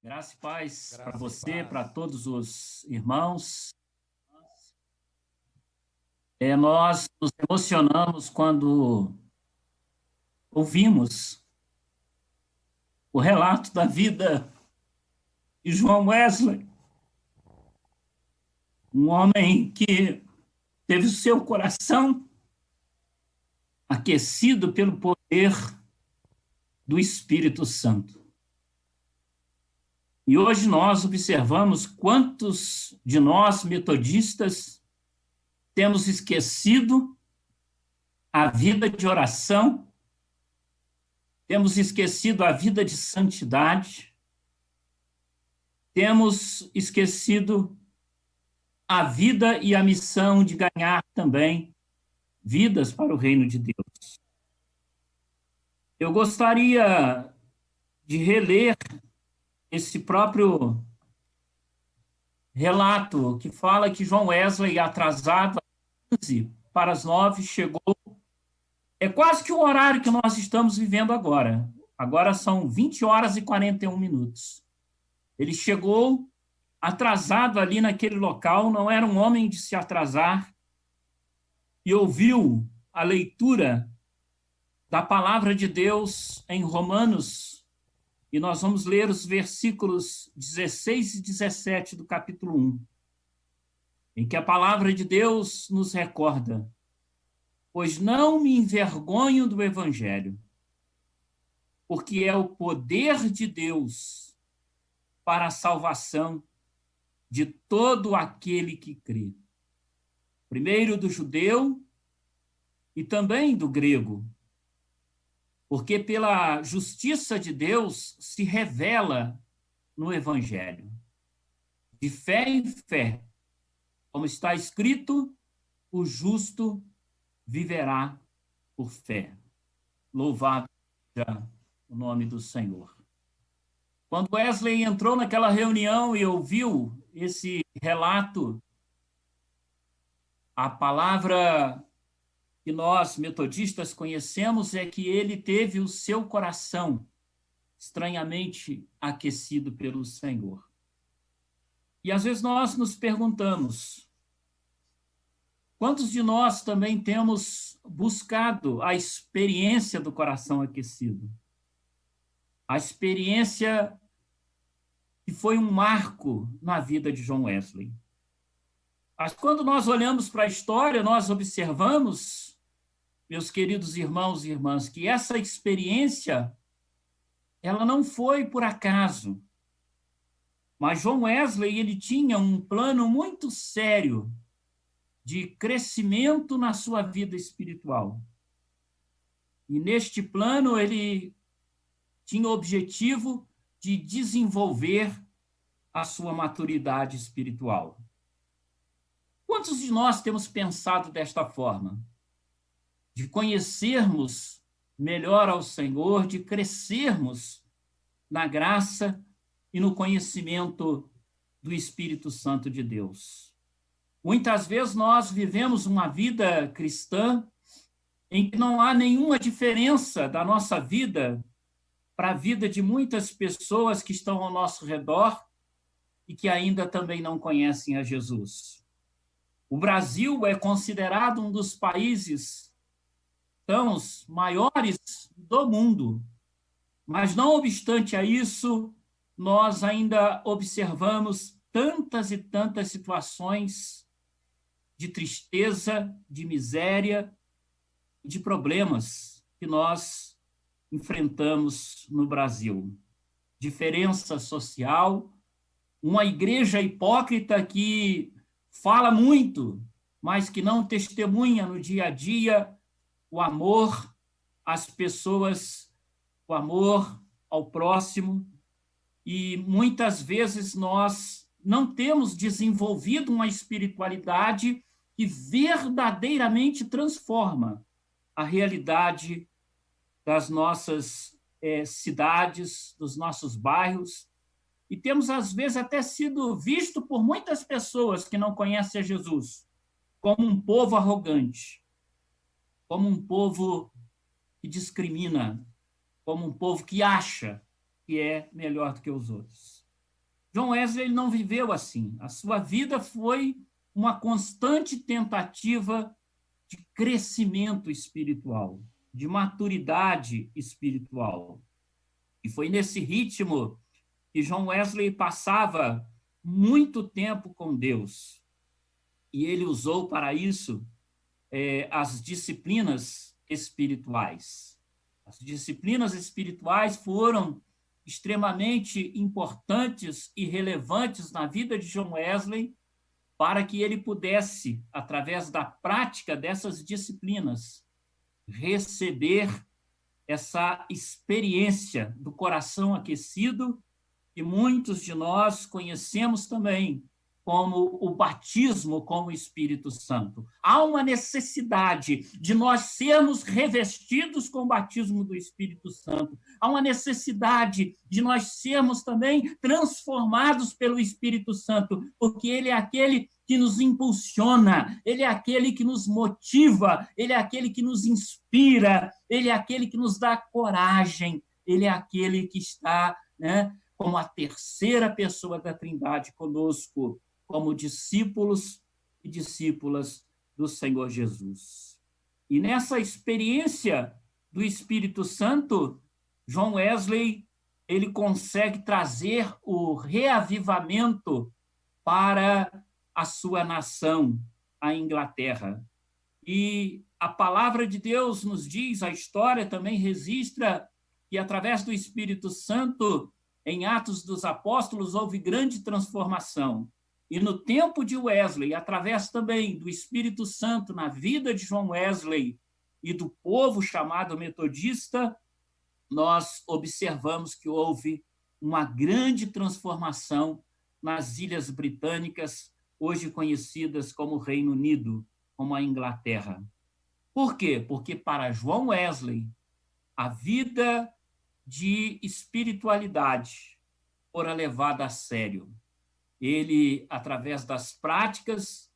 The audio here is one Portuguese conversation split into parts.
Graça e paz para Graça e você, paz. para todos os irmãos. Nós nos emocionamos quando ouvimos o relato da vida de João Wesley, um homem que teve o seu coração aquecido pelo poder do Espírito Santo. E hoje nós observamos quantos de nós, metodistas, temos esquecido a vida de oração, temos esquecido a vida de santidade, temos esquecido a vida e a missão de ganhar também vidas para o reino de Deus. Eu gostaria de reler esse próprio relato que fala que João Wesley, atrasado às 15 para as 9, chegou. É quase que o horário que nós estamos vivendo agora. Agora são 20 horas e 41 minutos. Ele chegou atrasado ali naquele local, não era um homem de se atrasar, e ouviu a leitura da palavra de Deus em Romanos, e nós vamos ler os versículos 16 e 17 do capítulo 1, em que a palavra de Deus nos recorda: pois não me envergonho do evangelho, porque é o poder de Deus para a salvação de todo aquele que crê. Primeiro do judeu e também do grego, porque pela justiça de Deus se revela no evangelho, de fé em fé, como está escrito, o justo viverá por fé. Louvado seja o nome do Senhor. Quando Wesley entrou naquela reunião e ouviu esse relato, a palavra que nós, metodistas, conhecemos é que ele teve o seu coração estranhamente aquecido pelo Senhor. E às vezes nós nos perguntamos, quantos de nós também temos buscado a experiência do coração aquecido? A experiência que foi um marco na vida de João Wesley. Mas quando nós olhamos para a história, nós observamos, meus queridos irmãos e irmãs, que essa experiência, ela não foi por acaso. Mas João Wesley, ele tinha um plano muito sério de crescimento na sua vida espiritual. E neste plano, ele tinha o objetivo de desenvolver a sua maturidade espiritual. Quantos de nós temos pensado desta forma? De conhecermos melhor ao Senhor, de crescermos na graça e no conhecimento do Espírito Santo de Deus. Muitas vezes nós vivemos uma vida cristã em que não há nenhuma diferença da nossa vida para a vida de muitas pessoas que estão ao nosso redor e que ainda também não conhecem a Jesus. O Brasil é considerado um dos países cristãos maiores do mundo, mas não obstante a isso, nós ainda observamos tantas e tantas situações de tristeza, de miséria, de problemas que nós enfrentamos no Brasil. Diferença social, uma igreja hipócrita que fala muito, mas que não testemunha no dia a dia o amor às pessoas, o amor ao próximo. E muitas vezes nós não temos desenvolvido uma espiritualidade que verdadeiramente transforma a realidade das nossas cidades, dos nossos bairros, e temos, às vezes, até sido visto por muitas pessoas que não conhecem a Jesus como um povo arrogante, como um povo que discrimina, como um povo que acha que é melhor do que os outros. John Wesley ele não viveu assim. A sua vida foi uma constante tentativa de crescimento espiritual, de maturidade espiritual. E foi nesse ritmo que John Wesley passava muito tempo com Deus. E ele usou para isso as disciplinas espirituais. As disciplinas espirituais foram extremamente importantes e relevantes na vida de John Wesley para que ele pudesse, através da prática dessas disciplinas, receber essa experiência do coração aquecido que muitos de nós conhecemos também como o batismo com o Espírito Santo. Há uma necessidade de nós sermos revestidos com o batismo do Espírito Santo. Há uma necessidade de nós sermos também transformados pelo Espírito Santo, porque ele é aquele que nos impulsiona, ele é aquele que nos motiva, ele é aquele que nos inspira, ele é aquele que nos dá coragem, ele é aquele que está, como a terceira pessoa da Trindade conosco, como discípulos e discípulas do Senhor Jesus. E nessa experiência do Espírito Santo, John Wesley ele consegue trazer o reavivamento para a sua nação, a Inglaterra. E a palavra de Deus nos diz, a história também registra que, através do Espírito Santo, em Atos dos Apóstolos, houve grande transformação. E no tempo de Wesley, através também do Espírito Santo na vida de John Wesley e do povo chamado metodista, nós observamos que houve uma grande transformação nas Ilhas Britânicas, hoje conhecidas como Reino Unido, como a Inglaterra. Por quê? Porque para John Wesley, a vida de espiritualidade fora levada a sério. Ele, através das práticas,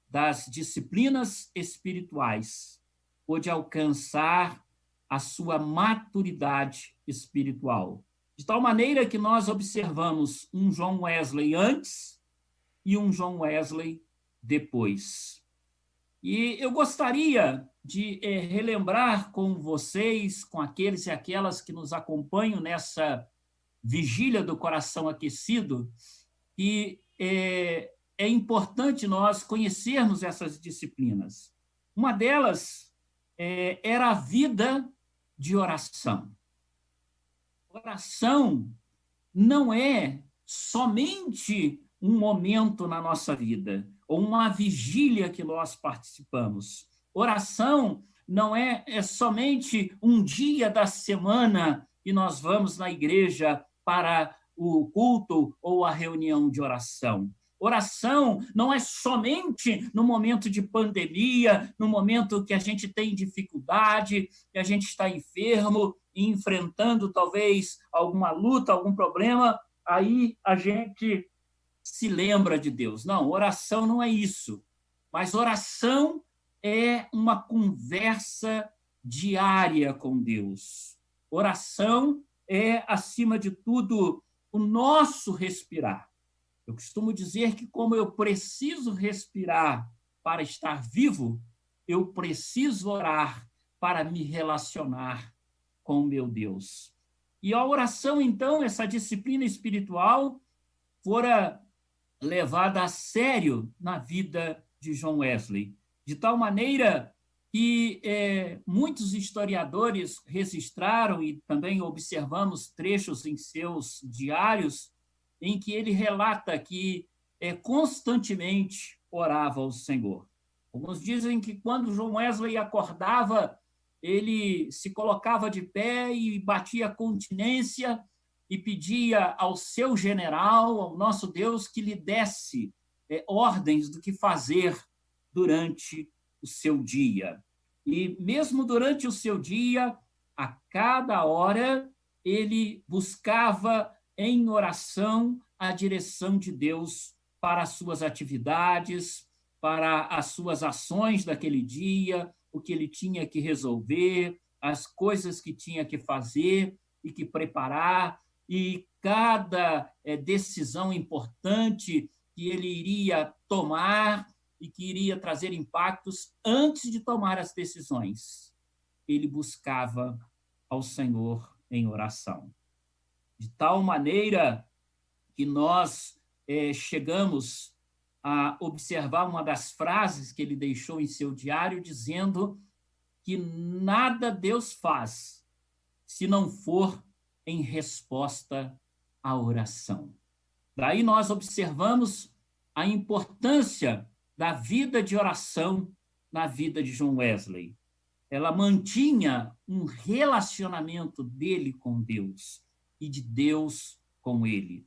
das disciplinas espirituais, pôde alcançar a sua maturidade espiritual. De tal maneira que nós observamos um John Wesley antes e um John Wesley depois. E eu gostaria de relembrar com vocês, com aqueles e aquelas que nos acompanham nessa vigília do coração aquecido, que é importante nós conhecermos essas disciplinas. Uma delas era a vida de oração. Oração não é somente um momento na nossa vida, ou uma vigília que nós participamos. Oração não é somente um dia da semana que nós vamos na igreja para o culto ou a reunião de oração. Oração não é somente no momento de pandemia, no momento que a gente tem dificuldade, que a gente está enfermo e enfrentando talvez alguma luta, algum problema, aí a gente se lembra de Deus. Não, oração não é isso. Mas oração é uma conversa diária com Deus. Oração é, acima de tudo, o nosso respirar. Eu costumo dizer que, como eu preciso respirar para estar vivo, eu preciso orar para me relacionar com o meu Deus. E a oração, então, essa disciplina espiritual, fora levada a sério na vida de John Wesley, de tal maneira que muitos historiadores registraram e também observamos trechos em seus diários em que ele relata que constantemente orava ao Senhor. Alguns dizem que quando John Wesley acordava, ele se colocava de pé e batia continência e pedia ao seu general, ao nosso Deus, que lhe desse ordens do que fazer durante o seu dia. E mesmo durante o seu dia, a cada hora, ele buscava em oração a direção de Deus para as suas atividades, para as suas ações daquele dia, o que ele tinha que resolver, as coisas que tinha que fazer e que preparar. e cada decisão importante que ele iria tomar e que iria trazer impactos antes de tomar as decisões. Ele buscava ao Senhor em oração. De tal maneira que nós chegamos a observar uma das frases que ele deixou em seu diário, dizendo que nada Deus faz se não for em resposta à oração. Daí nós observamos a importância da vida de oração na vida de John Wesley. Ela mantinha um relacionamento dele com Deus e de Deus com ele.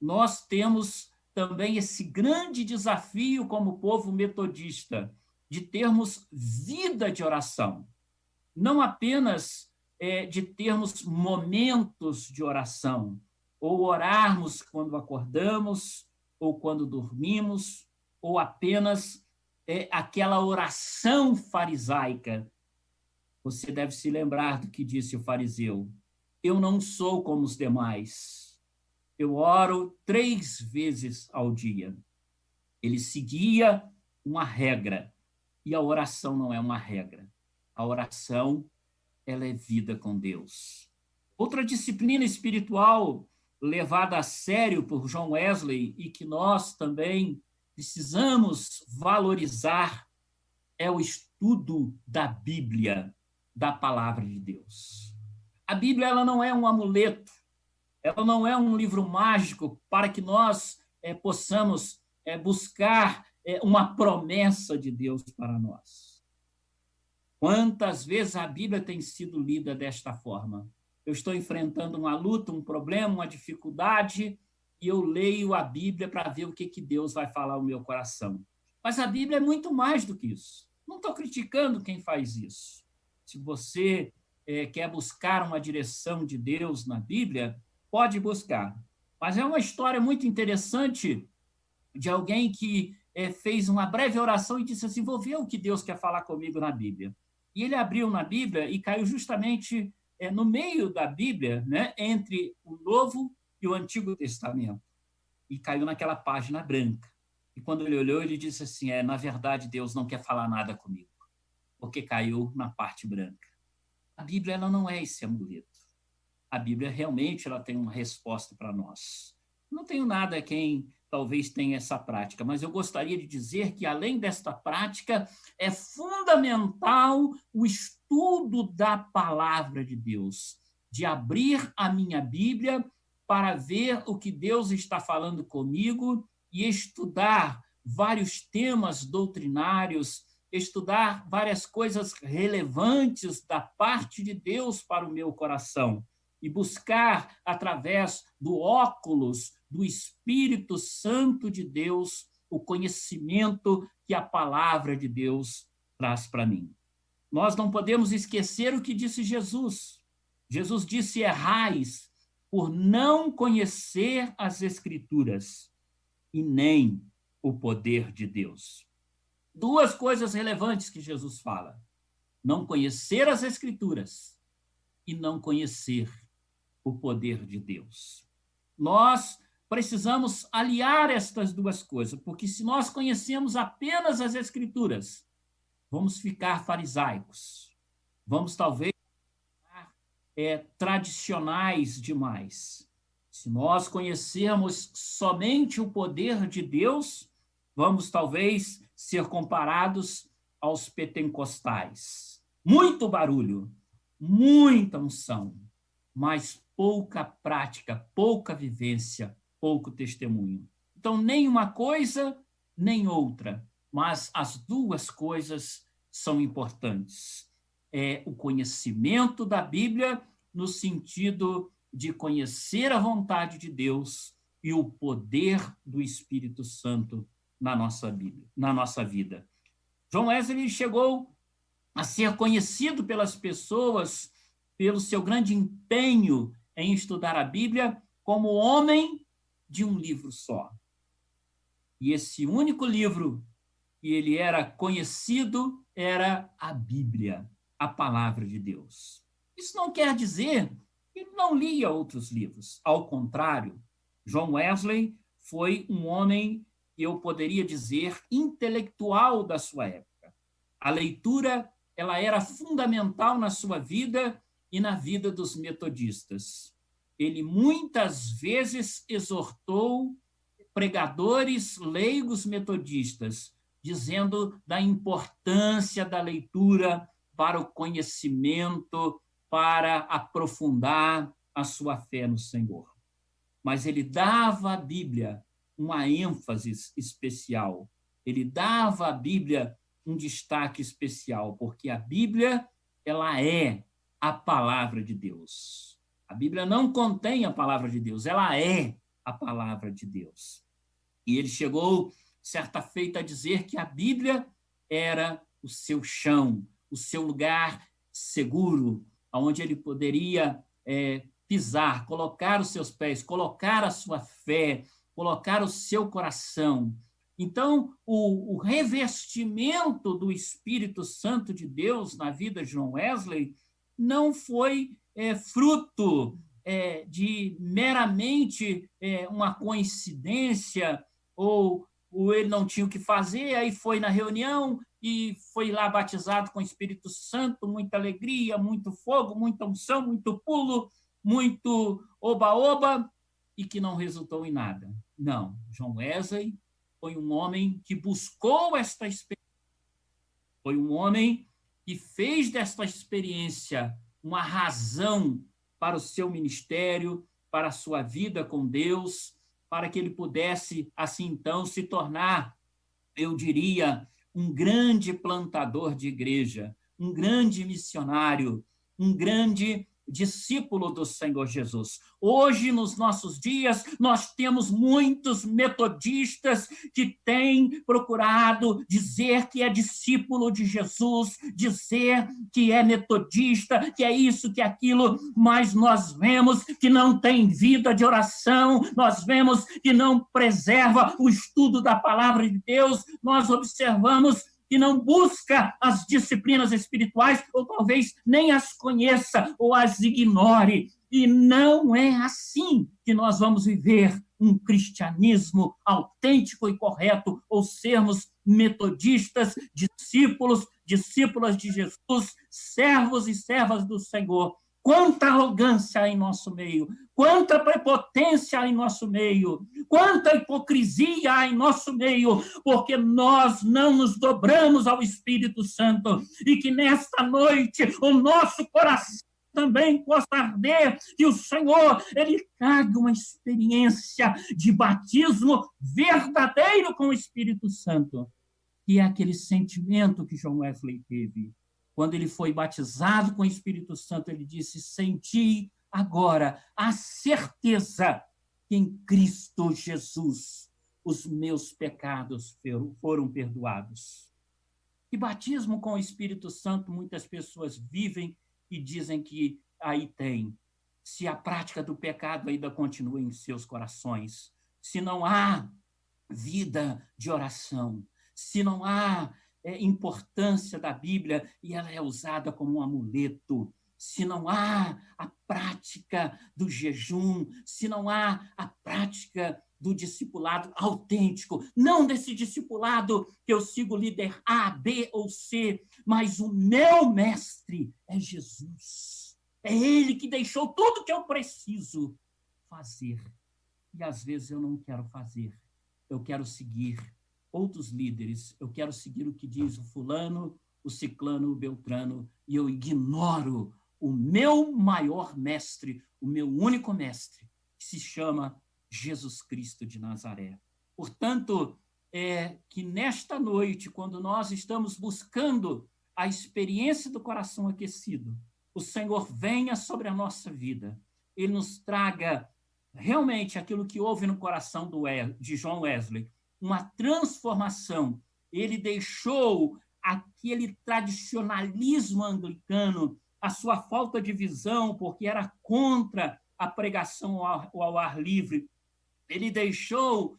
Nós temos também esse grande desafio como povo metodista, de termos vida de oração. Não apenas de termos momentos de oração, ou orarmos quando acordamos, ou quando dormimos, ou apenas aquela oração farisaica. Você deve se lembrar do que disse o fariseu: eu não sou como os demais, eu oro 3 vezes ao dia. Ele seguia uma regra, e a oração não é uma regra. A oração, ela é vida com Deus. Outra disciplina espiritual levada a sério por John Wesley e que nós também precisamos valorizar é o estudo da Bíblia, da palavra de Deus. A Bíblia, ela não é um amuleto, ela não é um livro mágico para que nós possamos buscar uma promessa de Deus para nós. Quantas vezes a Bíblia tem sido lida desta forma? Eu estou enfrentando uma luta, um problema, uma dificuldade, e eu leio a Bíblia para ver o que Deus vai falar ao meu coração. Mas a Bíblia é muito mais do que isso. Não estou criticando quem faz isso. Se você quer buscar uma direção de Deus na Bíblia, pode buscar. Mas é uma história muito interessante de alguém que fez uma breve oração e disse assim: vou ver o que Deus quer falar comigo na Bíblia. E ele abriu na Bíblia e caiu justamente no meio da Bíblia, né, entre o Novo e o Antigo Testamento. E caiu naquela página branca. E quando ele olhou, ele disse assim: na verdade, Deus não quer falar nada comigo, porque caiu na parte branca. A Bíblia, ela não é esse amuleto. A Bíblia realmente ela tem uma resposta para nós. Não tenho nada a quem talvez tenha essa prática, mas eu gostaria de dizer que, além desta prática, é fundamental o estudo da palavra de Deus, de abrir a minha Bíblia para ver o que Deus está falando comigo e estudar vários temas doutrinários, estudar várias coisas relevantes da parte de Deus para o meu coração e buscar, através do óculos do Espírito Santo de Deus, o conhecimento que a palavra de Deus traz para mim. Nós não podemos esquecer o que disse Jesus. Jesus disse: errais por não conhecer as Escrituras e nem o poder de Deus. 2 coisas relevantes que Jesus fala: não conhecer as Escrituras e não conhecer o poder de Deus. Nós precisamos aliar estas 2 coisas, porque se nós conhecemos apenas as Escrituras, vamos ficar farisaicos, vamos talvez ficar tradicionais demais. Se nós conhecermos somente o poder de Deus, vamos talvez ser comparados aos pentecostais. Muito barulho, muita unção, mas pouca prática, pouca vivência, pouco testemunho. Então, nem uma coisa, nem outra, mas as 2 coisas são importantes. É o conhecimento da Bíblia no sentido de conhecer a vontade de Deus e o poder do Espírito Santo na nossa Bíblia, na nossa vida. John Wesley chegou a ser conhecido pelas pessoas pelo seu grande empenho em estudar a Bíblia como homem de um livro só. E esse único livro que ele era conhecido era a Bíblia, a palavra de Deus. Isso não quer dizer Ele não lia outros livros. Ao contrário, John Wesley foi um homem, eu poderia dizer, intelectual da sua época. A leitura, ela era fundamental na sua vida e na vida dos metodistas. Ele muitas vezes exortou pregadores leigos metodistas, dizendo da importância da leitura para o conhecimento, para aprofundar a sua fé no Senhor. Mas ele dava à Bíblia uma ênfase especial. Ele dava à Bíblia um destaque especial, porque a Bíblia, ela é a palavra de Deus. A Bíblia não contém a palavra de Deus, ela é a palavra de Deus. E ele chegou, certa feita, a dizer que a Bíblia era o seu chão, o seu lugar seguro, onde ele poderia pisar, colocar os seus pés, colocar a sua fé, colocar o seu coração. Então, o revestimento do Espírito Santo de Deus na vida de John Wesley não foi fruto de meramente uma coincidência, ou ele não tinha o que fazer, aí foi na reunião e foi lá batizado com o Espírito Santo, muita alegria, muito fogo, muita unção, muito pulo, muito oba-oba, e que não resultou em nada. Não, John Wesley foi um homem que buscou esta experiência, foi um homem que fez desta experiência uma razão para o seu ministério, para a sua vida com Deus, para que ele pudesse, assim então, se tornar, eu diria, um grande plantador de igreja, um grande missionário, um grande discípulo do Senhor Jesus. Hoje, nos nossos dias, nós temos muitos metodistas que têm procurado dizer que é discípulo de Jesus, dizer que é metodista, que é isso, que é aquilo, mas nós vemos que não tem vida de oração, nós vemos que não preserva o estudo da palavra de Deus, nós observamos que não busca as disciplinas espirituais, ou talvez nem as conheça, ou as ignore. E não é assim que nós vamos viver um cristianismo autêntico e correto, ou sermos metodistas, discípulas de Jesus, servos e servas do Senhor. Quanta arrogância há em nosso meio, quanta prepotência há em nosso meio, quanta hipocrisia há em nosso meio, porque nós não nos dobramos ao Espírito Santo, e que nesta noite o nosso coração também possa arder, que o Senhor, ele traga uma experiência de batismo verdadeiro com o Espírito Santo, que é aquele sentimento que John Wesley teve. Quando ele foi batizado com o Espírito Santo, ele disse: senti agora a certeza que em Cristo Jesus os meus pecados foram perdoados. E batismo com o Espírito Santo, muitas pessoas vivem e dizem que aí tem. Se a prática do pecado ainda continua em seus corações, se não há vida de oração, se não há importância da Bíblia e ela é usada como um amuleto, se não há a prática do jejum, se não há a prática do discipulado autêntico, não desse discipulado que eu sigo líder A, B ou C, mas o meu mestre é Jesus. É ele que deixou tudo que eu preciso fazer. E às vezes eu não quero fazer, eu quero seguir outros líderes, eu quero seguir o que diz o fulano, o ciclano, o beltrano, e eu ignoro o meu maior mestre, o meu único mestre, que se chama Jesus Cristo de Nazaré. Portanto, que nesta noite, quando nós estamos buscando a experiência do coração aquecido, o Senhor venha sobre a nossa vida, ele nos traga realmente aquilo que houve no coração de John Wesley, uma transformação. Ele deixou aquele tradicionalismo anglicano, a sua falta de visão, porque era contra a pregação ao ar livre. Ele deixou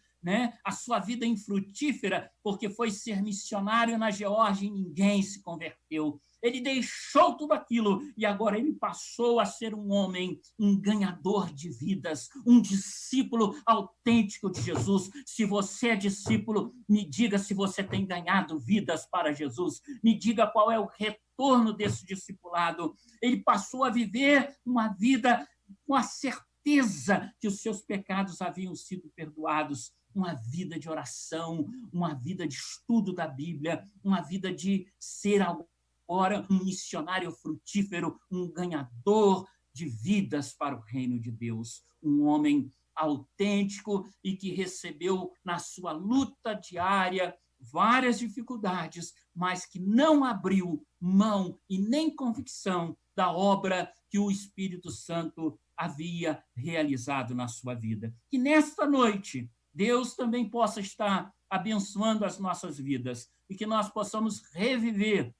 a sua vida infrutífera, porque foi ser missionário na Geórgia e ninguém se converteu. ele deixou tudo aquilo e agora ele passou a ser um homem, um ganhador de vidas, um discípulo autêntico de Jesus. Se você é discípulo, me diga se você tem ganhado vidas para Jesus, me diga qual é o retorno desse discipulado. Ele passou a viver uma vida com a certeza que os seus pecados haviam sido perdoados, uma vida de oração, uma vida de estudo da Bíblia, uma vida de ser agora um missionário frutífero, um ganhador de vidas para o reino de Deus, um homem autêntico e que recebeu na sua luta diária várias dificuldades, mas que não abriu mão e nem convicção da obra que o Espírito Santo havia realizado na sua vida. Que nesta noite Deus também possa estar abençoando as nossas vidas e que nós possamos reviver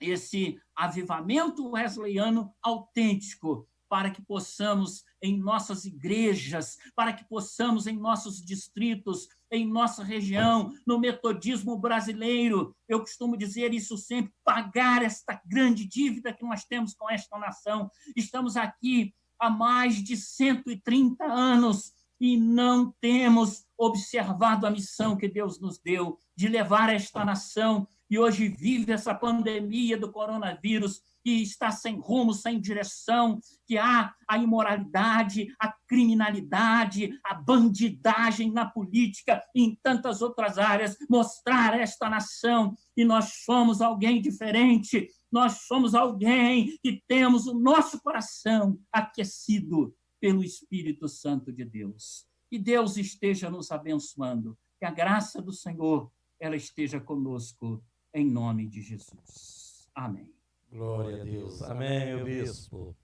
esse avivamento wesleyano autêntico, para que possamos, em nossas igrejas, para que possamos, em nossos distritos, em nossa região, no metodismo brasileiro, eu costumo dizer isso sempre, pagar esta grande dívida que nós temos com esta nação. Estamos aqui há mais de 130 anos e não temos observado a missão que Deus nos deu de levar esta nação, e hoje vive essa pandemia do coronavírus, que está sem rumo, sem direção, que há a imoralidade, a criminalidade, a bandidagem na política e em tantas outras áreas, mostrar esta nação que nós somos alguém diferente, nós somos alguém que temos o nosso coração aquecido pelo Espírito Santo de Deus. Que Deus esteja nos abençoando, que a graça do Senhor ela esteja conosco, em nome de Jesus. Amém. Glória a Deus. Amém, meu bispo.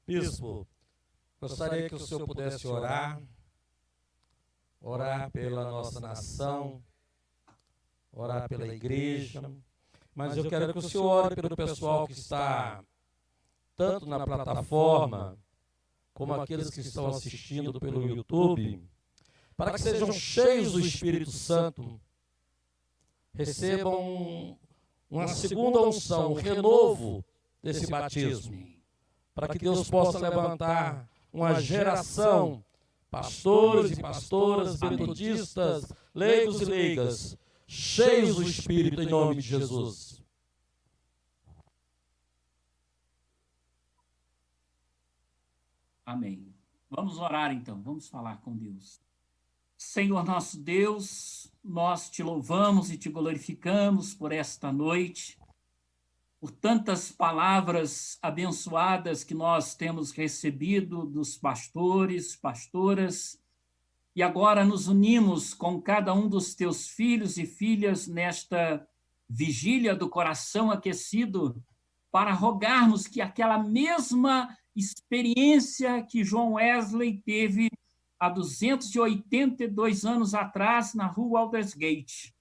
Bispo, gostaria que o senhor pudesse orar pela nossa nação, orar pela igreja, mas eu quero que o senhor ore pelo pessoal que está tanto na plataforma, como aqueles que estão assistindo pelo YouTube, para que sejam cheios do Espírito Santo, recebam uma segunda unção, um renovo desse batismo, para que Deus possa levantar uma geração, pastores e pastoras, metodistas, leigos e leigas, cheios do Espírito em nome de Jesus. Amém. Vamos orar então, vamos falar com Deus. Senhor nosso Deus, nós te louvamos e te glorificamos por esta noite, por tantas palavras abençoadas que nós temos recebido dos pastores, pastoras, e agora nos unimos com cada um dos teus filhos e filhas nesta vigília do coração aquecido, para rogarmos que aquela mesma experiência que John Wesley teve há 282 anos atrás na rua Aldersgate,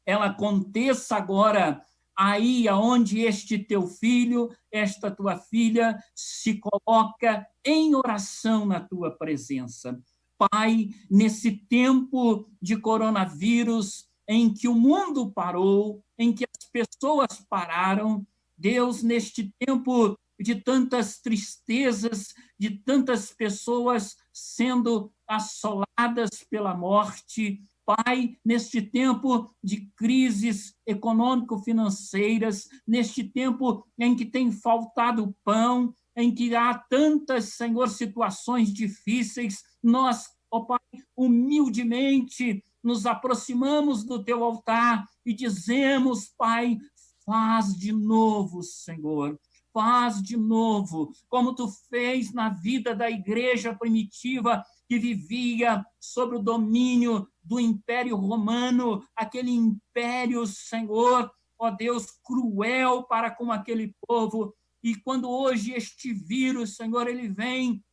ela aconteça agora aí aonde este teu filho, esta tua filha se coloca em oração na tua presença. Pai, nesse tempo de coronavírus, em que o mundo parou, em que as pessoas pararam, Deus, neste tempo de tantas tristezas, de tantas pessoas sendo assoladas pela morte, Pai, neste tempo de crises econômico-financeiras, neste tempo em que tem faltado pão, em que há tantas, Senhor, situações difíceis, nós, ó Pai, humildemente nos aproximamos do teu altar e dizemos, Pai, faz de novo, Senhor, faz de novo, como tu fez na vida da igreja primitiva que vivia sob o domínio do Império Romano, aquele império, Senhor, ó Deus, cruel para com aquele povo. E quando hoje este vírus, Senhor, ele vem,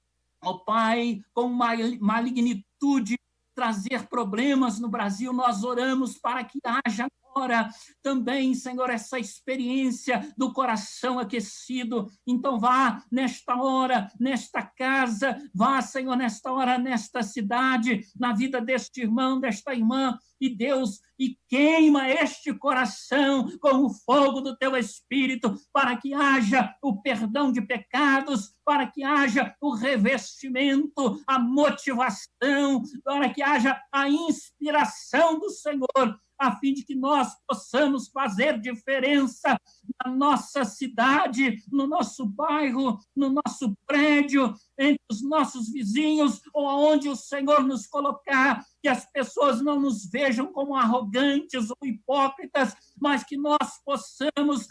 ó Pai, com magnitude, trazer problemas no Brasil, nós oramos para que haja Ora, também, Senhor, essa experiência do coração aquecido. Então, vá nesta hora, nesta casa, vá, Senhor, nesta hora, nesta cidade, na vida deste irmão, desta irmã, e Deus, e queima este coração com o fogo do teu Espírito, para que haja o perdão de pecados, para que haja o revestimento, a motivação, para que haja a inspiração do Senhor, a fim de que nós possamos fazer diferença na nossa cidade, no nosso bairro, no nosso prédio, entre os nossos vizinhos, ou aonde o Senhor nos colocar, que as pessoas não nos vejam como arrogantes ou hipócritas, mas que nós possamos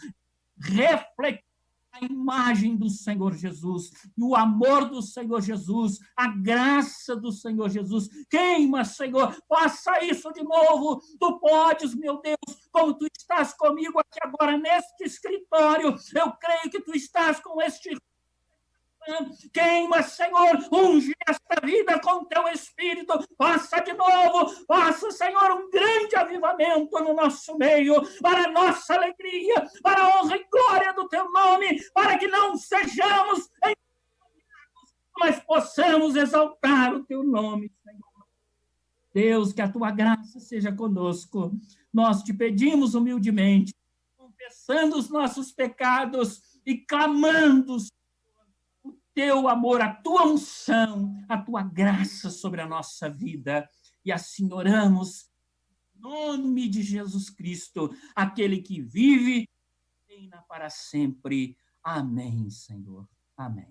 refletir a imagem do Senhor Jesus, e o amor do Senhor Jesus, a graça do Senhor Jesus. Queima, Senhor, faça isso de novo. Tu podes, meu Deus, como tu estás comigo aqui agora neste escritório. Eu creio que tu estás com este. Queima, Senhor, unge esta vida com teu Espírito, faça de novo, faça, Senhor, um grande avivamento no nosso meio, para a nossa alegria, para a honra e glória do teu nome, para que não sejamos envergonhados, mas possamos exaltar o teu nome, Senhor. Deus, que a tua graça seja conosco. Nós te pedimos humildemente, confessando os nossos pecados e clamando teu amor, a tua unção, a tua graça sobre a nossa vida. E assim oramos, em nome de Jesus Cristo, aquele que vive e reina para sempre. Amém, Senhor. Amém.